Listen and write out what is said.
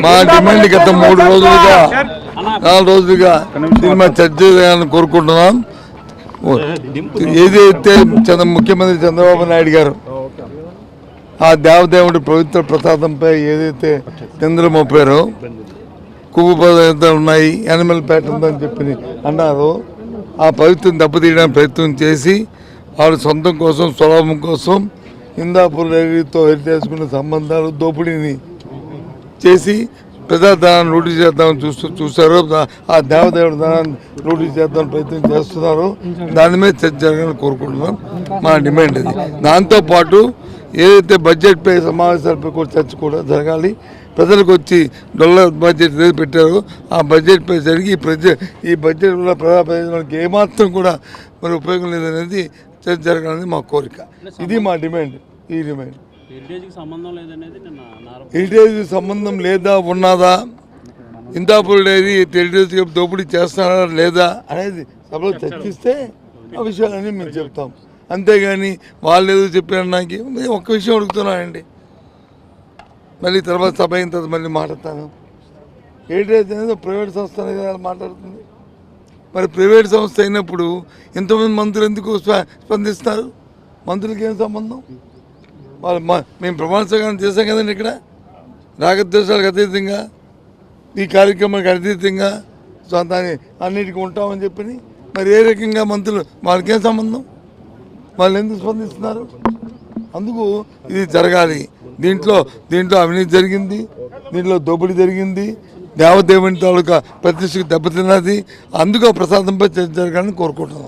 మా డిమాండ్ గత 3 రోజులుగా 4 రోజులుగా దీని మీద చర్చ చేయాలని కోరుకుంటున్నాం. ఏదైతే ముఖ్యమంత్రి చంద్రబాబు నాయుడు గారు ఆ దేవదేవుడి పవిత్ర ప్రసాదంపై ఏదైతే చంద్ర మోపారో కొవ్వు పదార్థాలు ఉన్నాయి, యానిమల్ ఫ్యాట్ ఉందని చెప్పి అన్నారు. ఆ పవిత్రం దెబ్బతీయడానికి ప్రయత్నం చేసి వాళ్ళ సొంతం కోసం, స్వలాభం కోసం హిందాపూర్ రైలుతో చేసుకున్న సంబంధాలు దోపిడీని చేసి ప్రజాధనాన్ని లూటీ చేద్దామని చూశారు. ఆ దేవదేవుడి ధనాన్ని లూటీ చేద్దామని ప్రయత్నం చేస్తున్నారు. దాని మీద చర్చ జరగాలని కోరుకుంటున్నాం. మా డిమాండ్ అది. దాంతోపాటు ఏదైతే బడ్జెట్పై సమావేశాలపై కూడా చర్చ కూడా జరగాలి. ప్రజలకు వచ్చి $1 బడ్జెట్ ఏది పెట్టారో ఆ బడ్జెట్పై జరిగి ఈ బడ్జెట్ వల్ల ప్రజా ప్రయోజనానికి ఏమాత్రం కూడా మరి ఉపయోగం లేదనేది చర్చ జరగాలని మా కోరిక. ఇది మా డిమాండ్. ఈ డిమాండ్ హెరిటేజ్ సంబంధం లేదా ఉన్నదా, హిందాపూర్ డైరీ హెరిటేజ్ దోపిడీ చేస్తారా లేదా అనేది సభలో చర్చిస్తే ఆ విషయాలన్నీ మేము చెప్తాం. అంతేగాని వాళ్ళు ఏదో చెప్పారు. నాకు ఒక్క విషయం అడుగుతున్నానండి, మళ్ళీ తర్వాత సభ అయిన తర్వాత మళ్ళీ మాట్లాడతాను. హెరిటేజ్ అనేది ప్రైవేట్ సంస్థ అనేది మాట్లాడుతుంది. మరి ప్రైవేట్ సంస్థ అయినప్పుడు ఎంతమంది మంత్రులు ఎందుకు స్పందిస్తారు? మంత్రులకి ఏం సంబంధం? వాళ్ళు మేము ప్రమాణ స్వీకారం చేశాం కదండి ఇక్కడ, రాగద్వేషాలకు అతీతంగా, ఈ కార్యక్రమానికి అతీతంగా దాన్ని అన్నిటికీ ఉంటామని చెప్పి. మరి ఏ రకంగా మంత్రులు, వాళ్ళకేం సంబంధం? వాళ్ళు ఎందుకు స్పందిస్తున్నారు? అందుకు ఇది జరగాలి. దీంట్లో అవినీతి జరిగింది, దీంట్లో దోపిడీ జరిగింది, దేవదేవుని తాలూకా ప్రతిష్టకు దెబ్బతిన్నది. అందుకు ప్రసాదంపై చర్చ జరగాలని కోరుకుంటున్నాం.